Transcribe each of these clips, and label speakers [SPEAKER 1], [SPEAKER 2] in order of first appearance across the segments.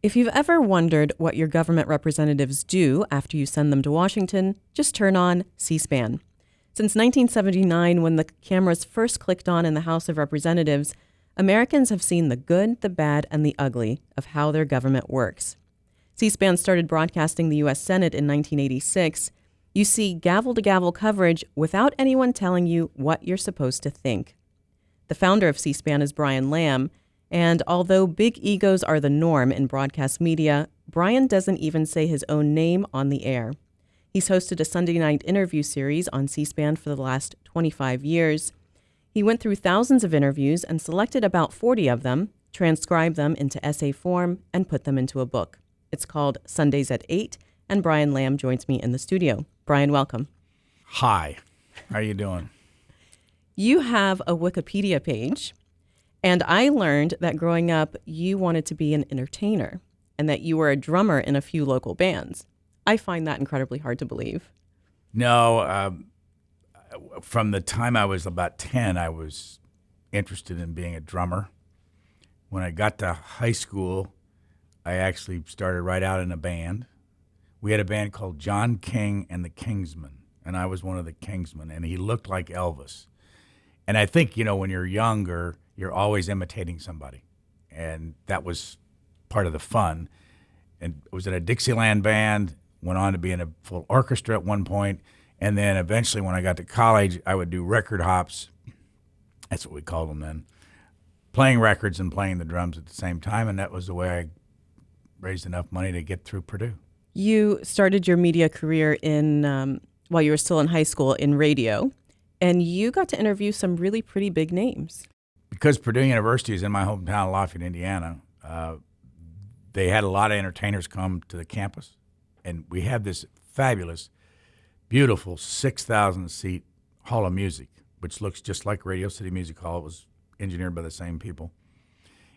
[SPEAKER 1] If you've ever wondered what your government representatives do after you send them to Washington, just turn on C-SPAN. Since 1979, when the cameras first clicked on in the House of Representatives, Americans have seen the good, the bad, and the ugly of how their government works. C-SPAN started broadcasting the U.S. Senate in 1986. You see gavel-to-gavel coverage without anyone telling you what you're supposed to think. The founder of C-SPAN is Brian Lamb, and although big egos are the norm in broadcast media, Brian doesn't even say his own name on the air. He's hosted a Sunday night interview series on C-SPAN for the last 25 years. He went through thousands of interviews and selected about 40 of them, transcribed them into essay form, and put them into a book. It's called Sundays at 8, and Brian Lamb joins me in the studio. Brian, welcome.
[SPEAKER 2] Hi. How are you doing?
[SPEAKER 1] You have a Wikipedia page, and I learned that growing up, you wanted to be an entertainer and that you were a drummer in a few local bands. I find that incredibly hard to believe.
[SPEAKER 2] No, from the time I was about 10, I was interested in being a drummer. When I got to high school, I actually started right out in a band. We had a band called John King and the Kingsmen, and I was one of the Kingsmen, and he looked like Elvis. And I think, when you're younger, you're always imitating somebody, and that was part of the fun. And I was in a Dixieland band, went on to be in a full orchestra at one point, and then eventually when I got to college, I would do record hops. That's what we called them then, playing records and playing the drums at the same time, and that was the way I raised enough money to get through Purdue.
[SPEAKER 1] You started your media career while you were still in high school in radio, and you got to interview some really pretty big names.
[SPEAKER 2] Because Purdue University is in my hometown, Lafayette, Indiana, they had a lot of entertainers come to the campus, and we had this fabulous, beautiful 6,000-seat Hall of Music, which looks just like Radio City Music Hall. It was engineered by the same people.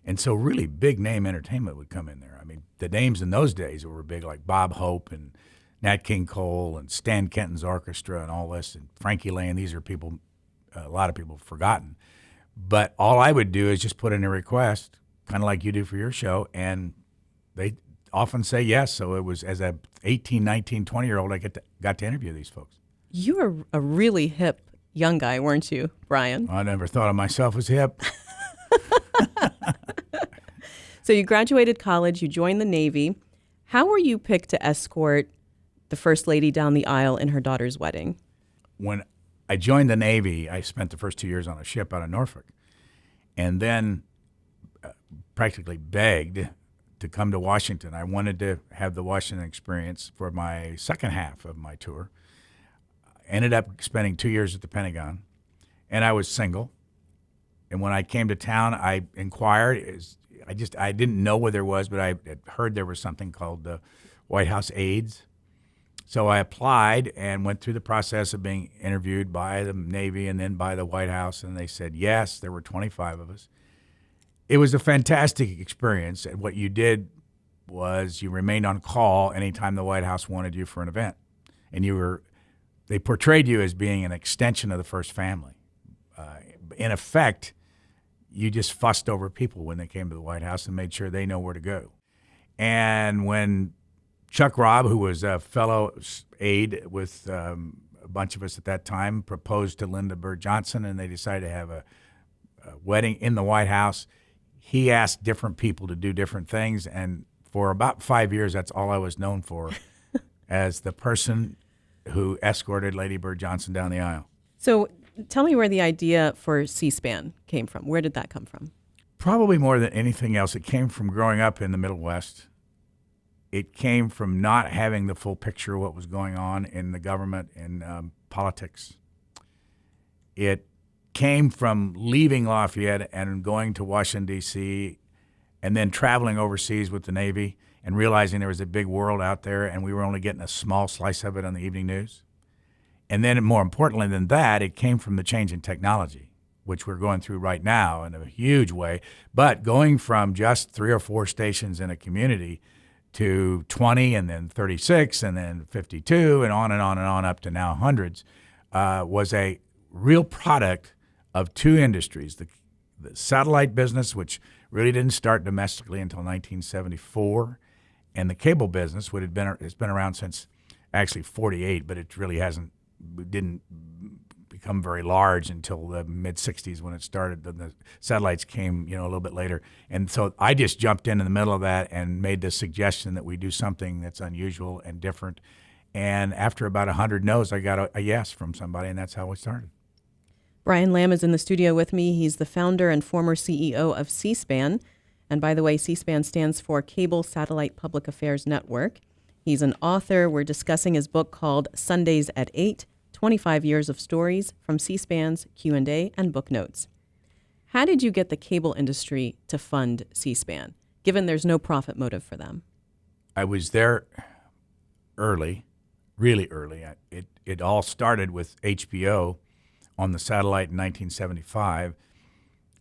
[SPEAKER 2] And so really big-name entertainment would come in there. I mean, the names in those days were big, like Bob Hope and Nat King Cole and Stan Kenton's orchestra and all this, and Frankie Lane. These are people, a lot of people have forgotten. But all I would do is just put in a request, kind of like you do for your show, and they often say yes. So it was as a 18, 19, 20-year-old, I got to interview these folks.
[SPEAKER 1] You were a really hip young guy, weren't you, Brian?
[SPEAKER 2] I never thought of myself as hip.
[SPEAKER 1] So you graduated college, you joined the Navy. How were you picked to escort the First Lady down the aisle in her daughter's wedding?
[SPEAKER 2] When I joined the Navy, I spent the first 2 years on a ship out of Norfolk, and then practically begged to come to Washington. I wanted to have the Washington experience for my second half of my tour. I ended up spending 2 years at the Pentagon, and I was single. And when I came to town, I inquired. I didn't know what there was, but I had heard there was something called the White House AIDS. So I applied and went through the process of being interviewed by the Navy and then by the White House, and they said yes. There were 25 of us. It was a fantastic experience, and what you did was you remained on call anytime the White House wanted you for an event, and they portrayed you as being an extension of the first family. In effect, you just fussed over people when they came to the White House and made sure they know where to go. And when Chuck Robb, who was a fellow aide with a bunch of us at that time, proposed to Lyndon B. Johnson, and they decided to have a wedding in the White House, he asked different people to do different things, and for about 5 years, that's all I was known for, as the person who escorted Lady Bird Johnson down the aisle.
[SPEAKER 1] So tell me where the idea for C-SPAN came from. Where did that come from?
[SPEAKER 2] Probably more than anything else, it came from growing up in the Middle West. It came from not having the full picture of what was going on in the government and politics. It came from leaving Lafayette and going to Washington, D.C., and then traveling overseas with the Navy and realizing there was a big world out there and we were only getting a small slice of it on the evening news. And then more importantly than that, it came from the change in technology, which we're going through right now in a huge way. But going from just 3 or 4 stations in a community to 20 and then 36 and then 52 and on and on and on up to now hundreds was a real product of 2 industries, the satellite business, which really didn't start domestically until 1974. And the cable business it's been around since actually 48, but it really didn't become very large until the mid 60s when it started. The satellites came, a little bit later. And so I just jumped in the middle of that and made the suggestion that we do something that's unusual and different. And after about 100 no's, I got a yes from somebody, and that's how we started.
[SPEAKER 1] Brian Lamb is in the studio with me. He's the founder and former CEO of C-SPAN. And by the way, C-SPAN stands for Cable Satellite Public Affairs Network. He's an author. We're discussing his book called Sundays at 8, 25 Years of Stories from C-SPAN's Q&A and book notes. How did you get the cable industry to fund C-SPAN, given there's no profit motive for them?
[SPEAKER 2] I was there early, really early. It all started with HBO on the satellite in 1975,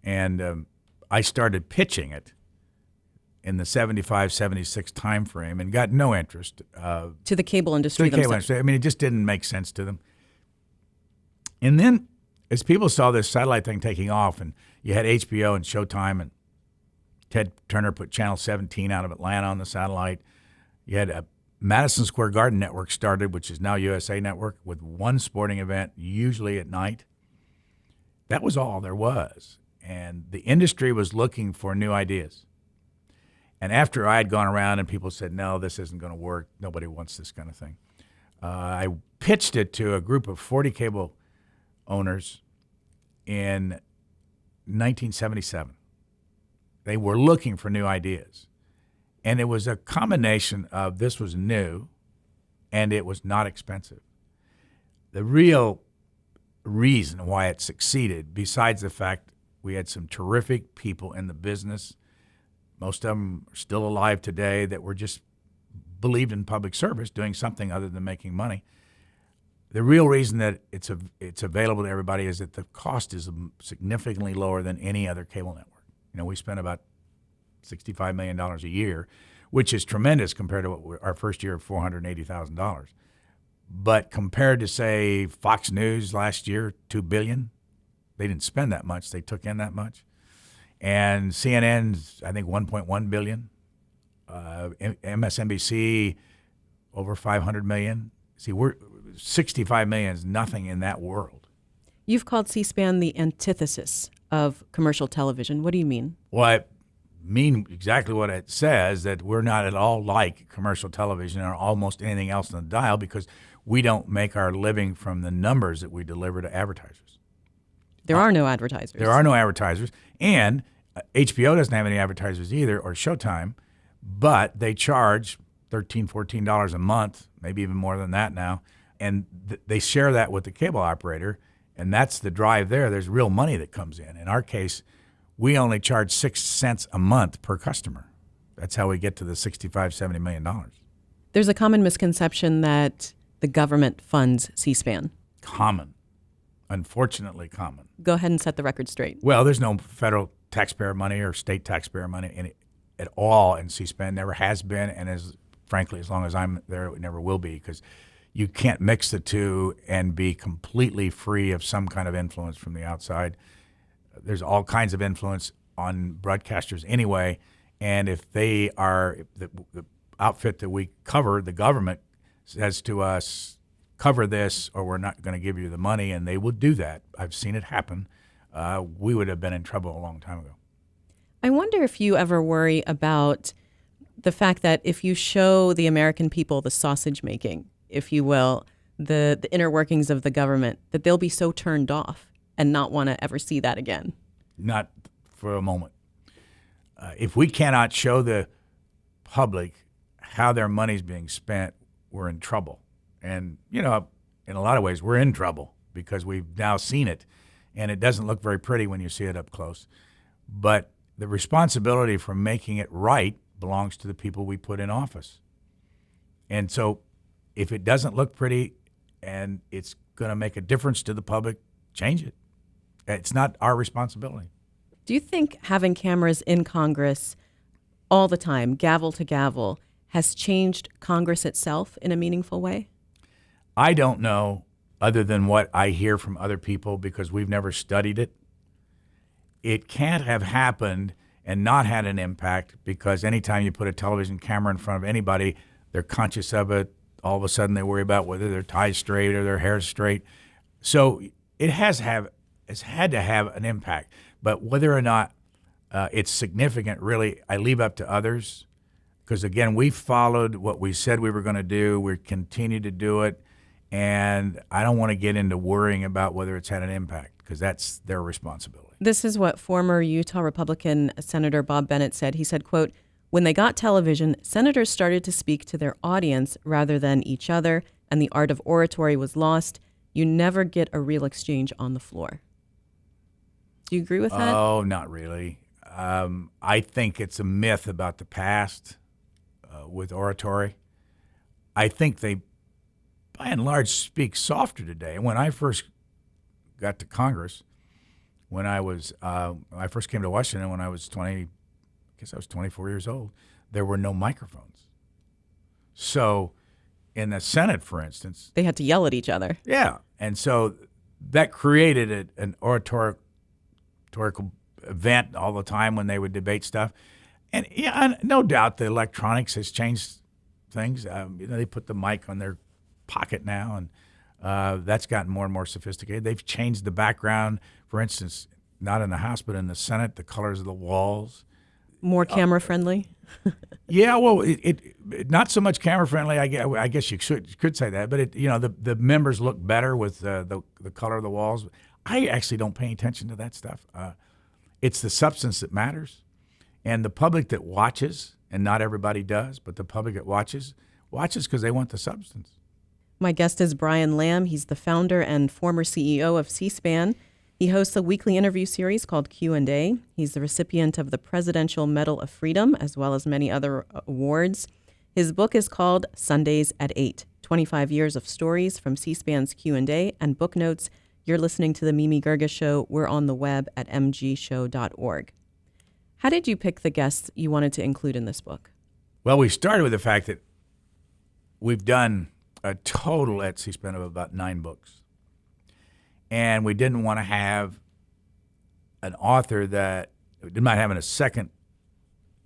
[SPEAKER 2] and I started pitching it in the 75, 76 time frame and got no interest.
[SPEAKER 1] To the cable industry
[SPEAKER 2] to the cable industry. I mean, it just didn't make sense to them. And then as people saw this satellite thing taking off, and you had HBO and Showtime, and Ted Turner put Channel 17 out of Atlanta on the satellite. You had a Madison Square Garden network started, which is now USA Network, with one sporting event, usually at night. That was all there was. And the industry was looking for new ideas. And after I had gone around and people said, no, this isn't going to work, nobody wants this kind of thing, I pitched it to a group of 40 cable owners in 1977. They were looking for new ideas. And it was a combination of this was new and it was not expensive. The real reason why it succeeded, besides the fact we had some terrific people in the business, most of them are still alive today, that were just believed in public service, doing something other than making money. The real reason that it's available to everybody is that the cost is significantly lower than any other cable network. We spend about $65 million a year, which is tremendous compared to our first year of $480,000. But compared to, say, Fox News last year, $2 billion, they didn't spend that much. They took in that much. And CNN's, I think, $1.1 billion. MSNBC, over $500 million. See, $65 million is nothing in that world.
[SPEAKER 1] You've called C-SPAN the antithesis of commercial television. What do you mean?
[SPEAKER 2] Well, I mean exactly what it says, that we're not at all like commercial television or almost anything else on the dial, because we don't make our living from the numbers that we deliver to advertisers.
[SPEAKER 1] There are no advertisers.
[SPEAKER 2] There are no advertisers. And HBO doesn't have any advertisers either, or Showtime, but they charge $13, $14 a month, maybe even more than that now, and they share that with the cable operator, and that's the drive there. There's real money that comes in. In our case, we only charge 6 cents a month per customer. That's how we get to the $65, $70 million.
[SPEAKER 1] There's a common misconception that the government funds C-SPAN.
[SPEAKER 2] Common. Unfortunately common.
[SPEAKER 1] Go ahead and set the record straight.
[SPEAKER 2] Well, there's no federal taxpayer money or state taxpayer money in it at all in C-SPAN. Never has been, and frankly, as long as I'm there, it never will be, because you can't mix the two and be completely free of some kind of influence from the outside. There's all kinds of influence on broadcasters anyway, and if they are the outfit that we cover, the government says to us, cover this or we're not going to give you the money, and they would do that. I've seen it happen. We would have been in trouble a long time ago.
[SPEAKER 1] I wonder if you ever worry about the fact that if you show the American people the sausage making, if you will, the inner workings of the government, that they'll be so turned off and not want to ever see that again.
[SPEAKER 2] Not for a moment. If we cannot show the public how their money's being spent, we're in trouble. And, in a lot of ways, we're in trouble because we've now seen it, and it doesn't look very pretty when you see it up close. But the responsibility for making it right belongs to the people we put in office. And so if it doesn't look pretty and it's going to make a difference to the public, change it. It's not our responsibility.
[SPEAKER 1] Do you think having cameras in Congress all the time, gavel to gavel, has changed Congress itself in a meaningful way?
[SPEAKER 2] I don't know, other than what I hear from other people, because we've never studied it. It can't have happened and not had an impact, because anytime you put a television camera in front of anybody, they're conscious of it. All of a sudden they worry about whether their tie's straight or their hair's straight. So it's had to have an impact. But whether or not it's significant, really, I leave up to others. Because, again, we followed what we said we were going to do. We continue to do it. And I don't want to get into worrying about whether it's had an impact, because that's their responsibility.
[SPEAKER 1] This is what former Utah Republican Senator Bob Bennett said. He said, quote, "When they got television, senators started to speak to their audience rather than each other, and the art of oratory was lost. You never get a real exchange on the floor." Do you agree with that?
[SPEAKER 2] Oh, not really. I think it's a myth about the past with oratory. I think they, by and large, speak softer today. When I first got to Congress, when I first came to Washington when I was 24 years old, there were no microphones. So in the Senate, for instance,
[SPEAKER 1] They had to yell at each other.
[SPEAKER 2] yeah, and so that created an oratorical event all the time when they would debate stuff. And yeah, no doubt the electronics has changed things. They put the mic on their pocket now, and that's gotten more and more sophisticated. They've changed the background, for instance, not in the House, but in the Senate, the colors of the walls.
[SPEAKER 1] More camera friendly?
[SPEAKER 2] Yeah, well, it not so much camera friendly. I guess you could say that, but the members look better with the color of the walls. I actually don't pay attention to that stuff. It's the substance that matters, and the public that watches, and not everybody does, but the public that watches because they want the substance.
[SPEAKER 1] My guest is Brian Lamb. He's the founder and former CEO of C-SPAN. He hosts a weekly interview series called Q&A. He's the recipient of the Presidential Medal of Freedom, as well as many other awards. His book is called Sundays at 8, 25 Years of Stories from C-SPAN's Q&A and Book Notes. You're listening to The Mimi Geerges Show. We're on the web at mgshow.org. How did you pick the guests you wanted to include in this book?
[SPEAKER 2] Well, we started with the fact that we've done a total at C-SPAN of about 9 books. And we didn't want to have an author that didn't mind having a second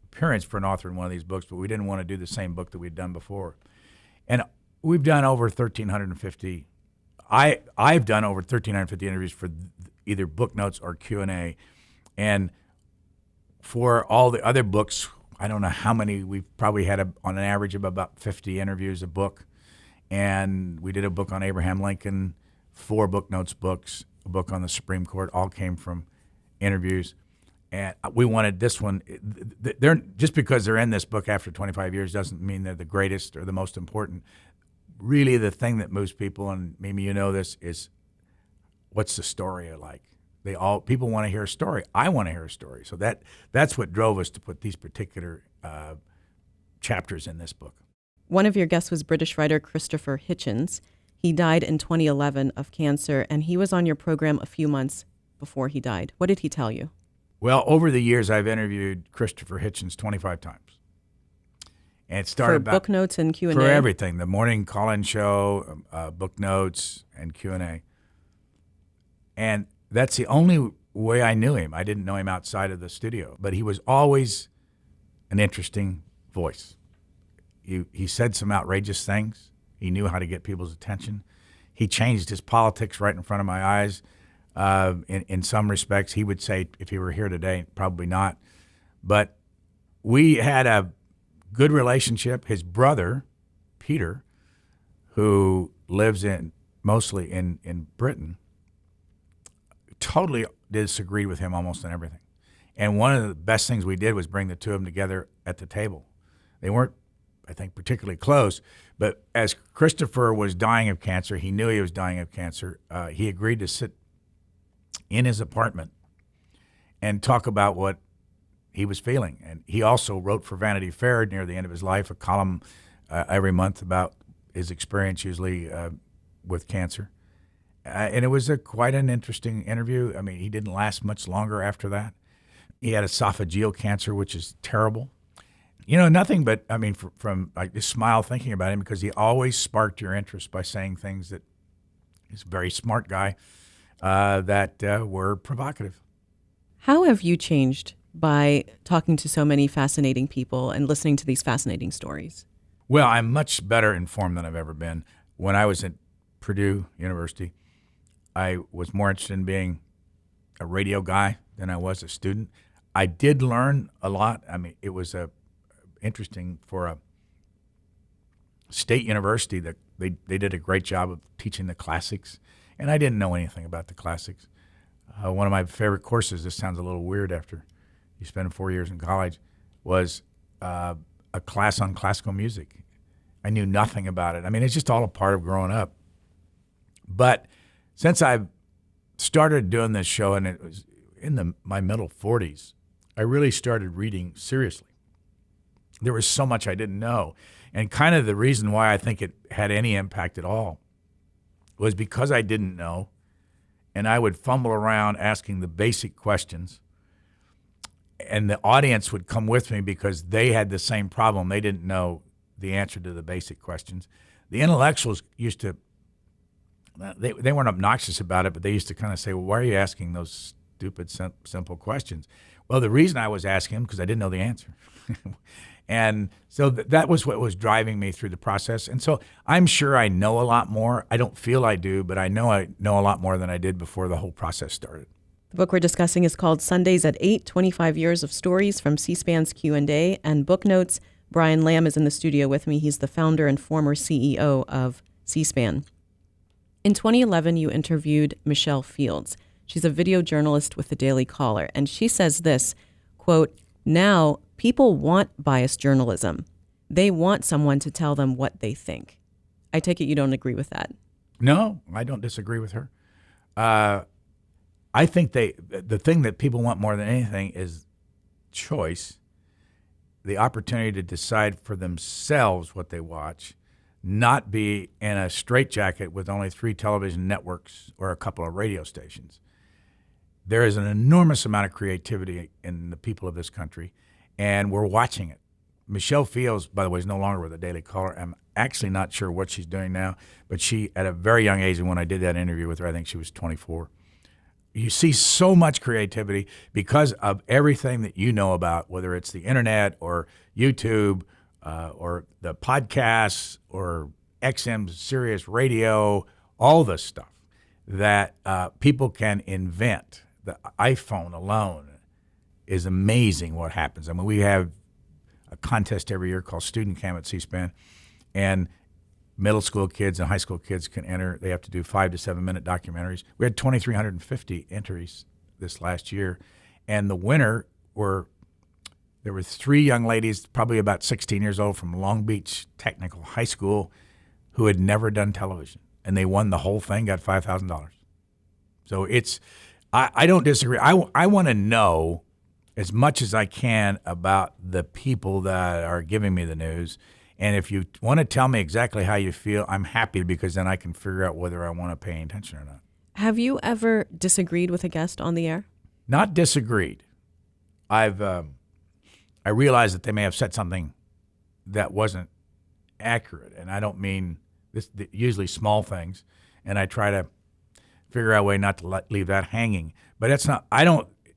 [SPEAKER 2] appearance for an author in one of these books, but we didn't want to do the same book that we'd done before. And we've done over 1,350. I've done over 1,350 interviews for either book notes or Q&A. And for all the other books, I don't know how many, we've probably had on an average of about 50 interviews a book. And we did a book on Abraham Lincoln, 4 book notes books, a book on the Supreme Court, all came from interviews. And we wanted this one. They're just because they're in this book after 25 years doesn't mean they're the greatest or the most important. Really, the thing that moves people, and maybe you know this, is what's the story like? People want to hear a story. I want to hear a story. So that's what drove us to put these particular chapters in this book.
[SPEAKER 1] One of your guests was British writer Christopher Hitchens. He died in 2011 of cancer, and he was on your program a few months before he died. What did he tell you?
[SPEAKER 2] Well, over the years, I've interviewed Christopher Hitchens 25 times. And it started
[SPEAKER 1] for book notes and Q&A?
[SPEAKER 2] For everything, the morning call-in show, book notes, and Q&A. And that's the only way I knew him. I didn't know him outside of the studio. But he was always an interesting voice. He said some outrageous things. He knew how to get people's attention. He changed his politics right in front of my eyes. In some respects, he would say, if he were here today, probably not. But we had a good relationship. His brother, Peter, who lives mostly in Britain, totally disagreed with him almost on everything. And one of the best things we did was bring the two of them together at the table. They weren't, I think, particularly close, but as Christopher was dying of cancer, he knew he was dying of cancer. He agreed to sit in his apartment and talk about what he was feeling. And he also wrote for Vanity Fair near the end of his life a column every month about his experience, usually with cancer. And it was quite an interesting interview. I mean, he didn't last much longer after that. He had esophageal cancer, which is terrible. You know, nothing but, I mean, I just smile thinking about him because he always sparked your interest by saying things that he's a very smart guy that were provocative.
[SPEAKER 1] How have you changed by talking to so many fascinating people and listening to these fascinating stories?
[SPEAKER 2] Well, I'm much better informed than I've ever been. When I was at Purdue University, I was more interested in being a radio guy than I was a student. I did learn a lot. I mean, it was interesting for a state university that they did a great job of teaching the classics, and I didn't know anything about the classics. One of my favorite courses, this sounds a little weird after you spend 4 years in college, was a class on classical music. I knew nothing about it. I mean, it's just all a part of growing up. But since I've started doing this show, and it was in my middle 40s, I really started reading seriously. There was so much I didn't know. And kind of the reason why I think it had any impact at all was because I didn't know, and I would fumble around asking the basic questions, and the audience would come with me because they had the same problem. They didn't know the answer to the basic questions. The intellectuals used to, they weren't obnoxious about it, but they used to kind of say, well, why are you asking those stupid, simple questions? Well, the reason I was asking them because I didn't know the answer. And so that was what was driving me through the process. And so I'm sure I know a lot more. I don't feel I do, but I know a lot more than I did before the whole process started.
[SPEAKER 1] The book we're discussing is called Sundays at 8, 25 Years of Stories from C-SPAN's Q&A and Book Notes. Brian Lamb is in the studio with me. He's the founder and former CEO of C-SPAN. In 2011, you interviewed Michelle Fields. She's a video journalist with the Daily Caller, and she says this, quote, "Now, people want biased journalism. They want someone to tell them what they think." I take it you don't agree with that.
[SPEAKER 2] No, I don't disagree with her. I think the thing that people want more than anything is choice, the opportunity to decide for themselves what they watch, not be in a straitjacket with only 3 television networks or a couple of radio stations. There is an enormous amount of creativity in the people of this country, and we're watching it. Michelle Fields, by the way, is no longer with the Daily Caller. I'm actually not sure what she's doing now, but she, at a very young age, and when I did that interview with her, I think she was 24. You see so much creativity because of everything that you know about, whether it's the internet or YouTube or the podcasts or XM Sirius Radio, all this stuff that people can invent. The iPhone alone is amazing what happens. I mean, we have a contest every year called Student Cam at C-SPAN, and middle school kids and high school kids can enter. They have to do 5 to 7 minute documentaries. We had 2,350 entries this last year, and the winner there were 3 young ladies, probably about 16 years old, from Long Beach Technical High School, who had never done television, and they won the whole thing, got $5,000. So I don't disagree. I want to know as much as I can about the people that are giving me the news. And if you want to tell me exactly how you feel, I'm happy, because then I can figure out whether I want to pay attention or not.
[SPEAKER 1] Have you ever disagreed with a guest on the air?
[SPEAKER 2] Not disagreed. I realized that they may have said something that wasn't accurate, and I don't mean this. Usually small things, and I try to figure out a way not to leave that hanging. But it's not.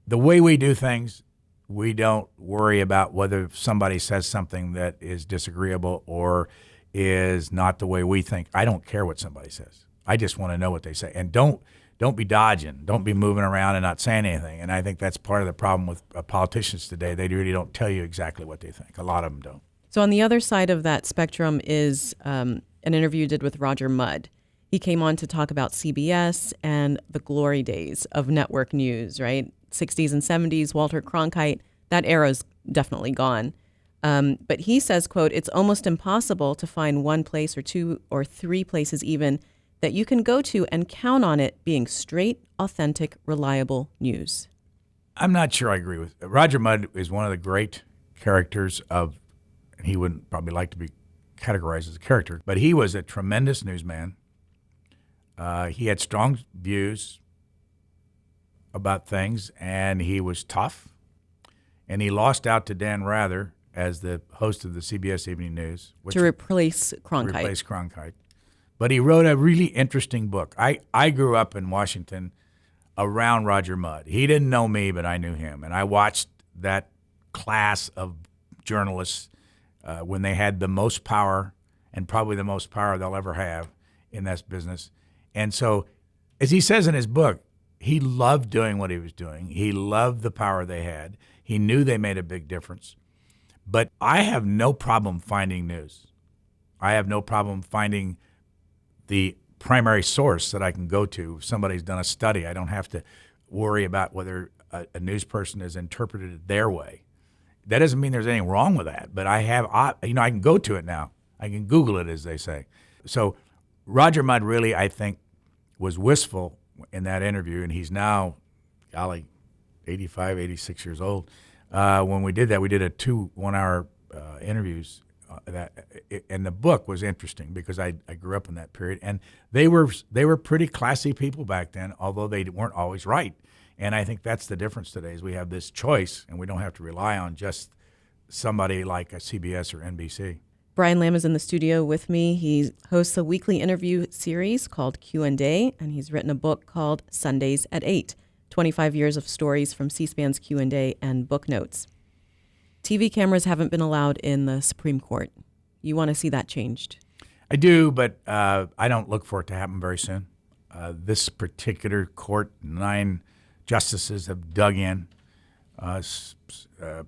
[SPEAKER 2] The way we do things, we don't worry about whether somebody says something that is disagreeable or is not the way we think. I don't care what somebody says. I just want to know what they say. And don't be dodging. Don't be moving around and not saying anything. And I think that's part of the problem with politicians today. They really don't tell you exactly what they think. A lot of them don't.
[SPEAKER 1] So on the other side of that spectrum is an interview you did with Roger Mudd. He came on to talk about CBS and the glory days of network news, right? 60s and 70s, Walter Cronkite, that era's definitely gone. But he says, quote, "It's almost impossible to find one place or 2 or 3 places even that you can go to and count on it being straight, authentic, reliable news."
[SPEAKER 2] I'm not sure I agree with Roger Mudd is one of the great characters of, and he wouldn't probably like to be categorized as a character, but he was a tremendous newsman. He had strong views about things, and he was tough. And he lost out to Dan Rather as the host of the CBS Evening News.
[SPEAKER 1] To replace Cronkite.
[SPEAKER 2] But he wrote a really interesting book. I grew up in Washington around Roger Mudd. He didn't know me, but I knew him. And I watched that class of journalists when they had the most power, and probably the most power they'll ever have in this business. And so, as he says in his book, he loved doing what he was doing. He loved the power they had. He knew they made a big difference. But I have no problem finding news. I have no problem finding the primary source that I can go to. If somebody's done a study, I don't have to worry about whether a news person has interpreted it their way. That doesn't mean there's anything wrong with that, but I can go to it now. I can Google it, as they say. So Roger Mudd really, I think, was wistful in that interview, and he's now, 85, 86 years old. When we did that, we did a 1-hour interviews. And the book was interesting because I grew up in that period, and they were pretty classy people back then, although they weren't always right. And I think that's the difference today is we have this choice, and we don't have to rely on just somebody like a CBS or NBC.
[SPEAKER 1] Brian Lamb is in the studio with me. He hosts a weekly interview series called Q&A, and he's written a book called Sundays at 8, 25 years of stories from C-SPAN's Q&A and book notes. TV cameras haven't been allowed in the Supreme Court. You want to see that changed?
[SPEAKER 2] I do, but I don't look for it to happen very soon. This particular court, 9 justices have dug in.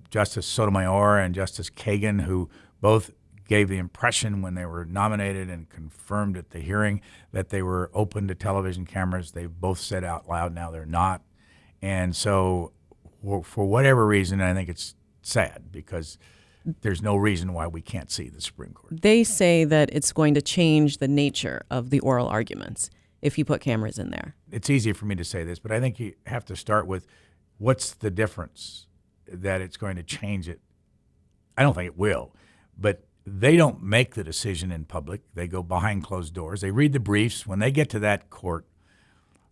[SPEAKER 2] Justice Sotomayor and Justice Kagan, who both gave the impression when they were nominated and confirmed at the hearing that they were open to television cameras. They both said out loud now they're not. And so for whatever reason, I think it's sad because there's no reason why we can't see the Supreme Court.
[SPEAKER 1] They say that it's going to change the nature of the oral arguments if you put cameras in there.
[SPEAKER 2] It's easy for me to say this, but I think you have to start with what's the difference that it's going to change it. I don't think it will, but they don't make the decision in public. They go behind closed doors. They read the briefs. When they get to that court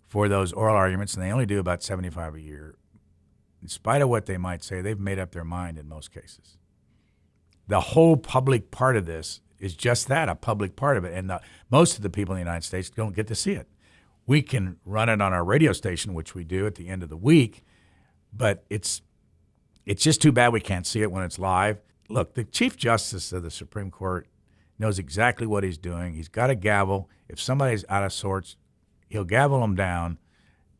[SPEAKER 2] for those oral arguments, and they only do about 75 a year, in spite of what they might say, they've made up their mind in most cases. The whole public part of this is just that, a public part of it. And most of the people in the United States don't get to see it. We can run it on our radio station, which we do at the end of the week, but it's just too bad we can't see it when it's live. Look, the Chief Justice of the Supreme Court knows exactly what he's doing. He's got a gavel. If somebody's out of sorts, he'll gavel them down.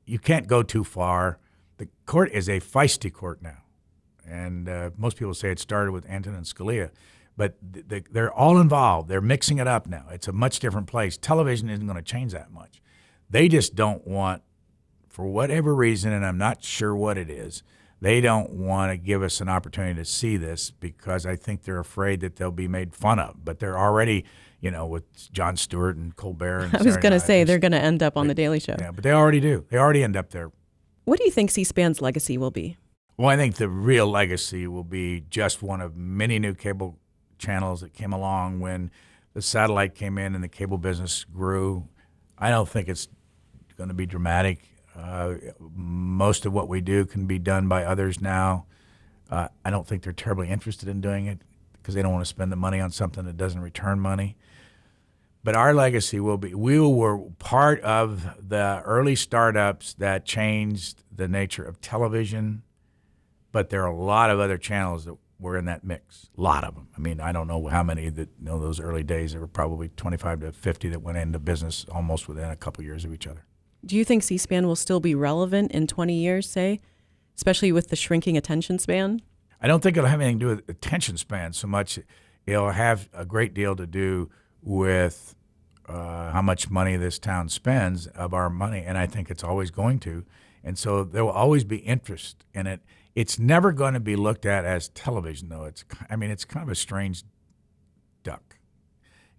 [SPEAKER 2] You can't go too far. The court is a feisty court now. And most people say it started with Antonin Scalia. But they're all involved. They're mixing it up now. It's a much different place. Television isn't going to change that much. They just don't want, for whatever reason, and I'm not sure what it is, they don't want to give us an opportunity to see this because I think they're afraid that they'll be made fun of. But they're already, with Jon Stewart and Colbert. And
[SPEAKER 1] I was going to say they're going to end up on The Daily Show.
[SPEAKER 2] Yeah, but they already do. They already end up there.
[SPEAKER 1] What do you think C-SPAN's legacy will be?
[SPEAKER 2] Well, I think the real legacy will be just one of many new cable channels that came along when the satellite came in and the cable business grew. I don't think it's going to be dramatic. Most of what we do can be done by others now. I don't think they're terribly interested in doing it because they don't want to spend the money on something that doesn't return money. But our legacy will be, we were part of the early startups that changed the nature of television, but there are a lot of other channels that were in that mix, a lot of them. I mean, I don't know how many that those early days. There were probably 25 to 50 that went into business almost within a couple years of each other.
[SPEAKER 1] Do you think C-SPAN will still be relevant in 20 years, say, especially with the shrinking attention span?
[SPEAKER 2] I don't think it'll have anything to do with attention span so much. It'll have a great deal to do with how much money this town spends of our money, and I think it's always going to. And so there will always be interest in it. It's never going to be looked at as television, though. It's kind of a strange duck.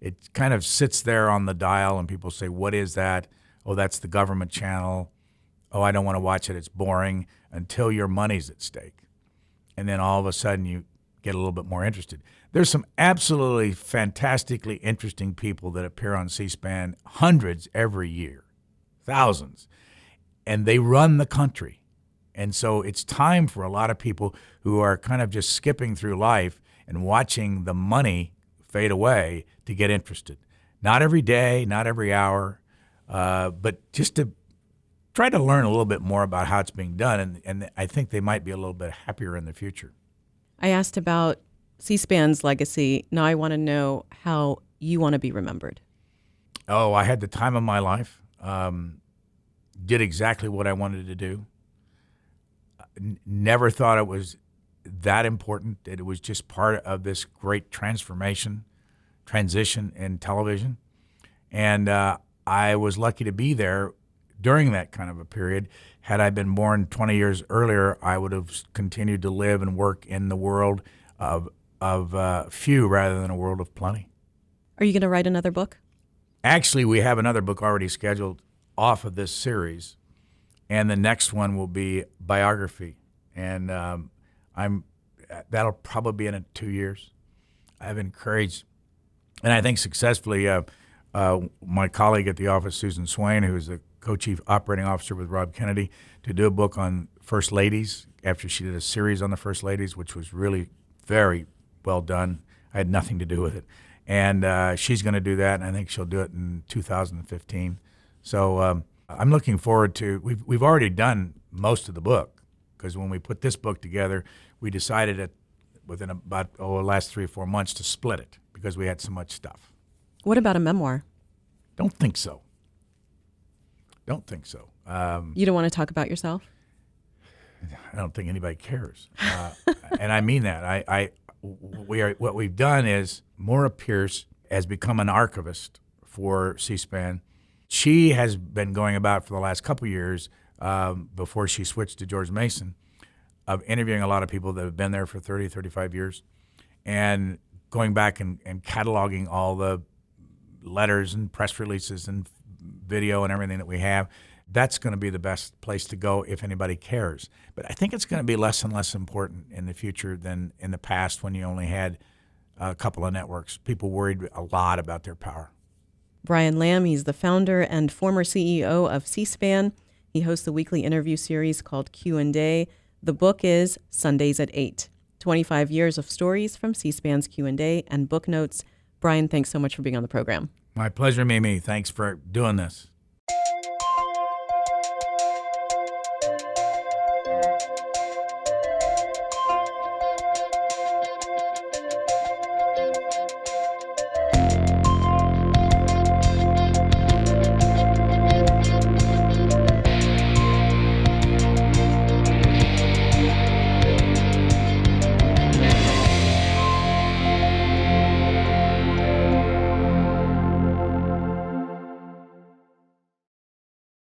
[SPEAKER 2] It kind of sits there on the dial, and people say, what is that? Oh, that's the government channel. Oh, I don't want to watch it. It's boring, until your money's at stake. And then all of a sudden you get a little bit more interested. There's some absolutely fantastically interesting people that appear on C-SPAN, hundreds every year, thousands, and they run the country. And so it's time for a lot of people who are kind of just skipping through life and watching the money fade away to get interested. Not every day, not every hour, but just to tried to learn a little bit more about how it's being done, and I think they might be a little bit happier in the future.
[SPEAKER 1] I asked about C-SPAN's legacy. Now I want to know how you want to be remembered.
[SPEAKER 2] Oh, I had the time of my life. Did exactly what I wanted to do. Never thought it was that important, that it was just part of this great transition in television. And I was lucky to be there during that kind of a period. Had I been born 20 years earlier, I would have continued to live and work in the world of few rather than a world of plenty.
[SPEAKER 1] Are you going to write another book?
[SPEAKER 2] Actually, we have another book already scheduled off of this series, and the next one will be biography. And that'll probably be in 2 years. I've encouraged, and I think successfully, my colleague at the office, Susan Swain, who is the co-chief operating officer with Rob Kennedy, to do a book on First Ladies after she did a series on the First Ladies, which was really very well done. I had nothing to do with it. And she's going to do that, and I think she'll do it in 2015. So I'm looking forward to, we've already done most of the book, because when we put this book together, we decided within about the last 3 or 4 months to split it because we had so much stuff.
[SPEAKER 1] What about a memoir?
[SPEAKER 2] Don't think so. Don't think so.
[SPEAKER 1] You don't want to talk about yourself?
[SPEAKER 2] I don't think anybody cares, and I mean that. What we've done is Maura Pierce has become an archivist for C-SPAN. She has been going about for the last couple of years, before she switched to George Mason, of interviewing a lot of people that have been there for 30, 35 years, and going back and cataloging all the letters and press releases and video and everything that we have. That's going to be the best place to go if anybody cares. But I think it's going to be less and less important in the future than in the past when you only had a couple of networks. People worried a lot about their power.
[SPEAKER 1] Brian Lamb, he's the founder and former CEO of C-SPAN. He hosts a weekly interview series called Q&A. The book is Sundays at 8, 25 years of stories from C-SPAN's Q&A and book notes. Brian, thanks so much for being on the program.
[SPEAKER 2] My pleasure, Mimi. Thanks for doing this.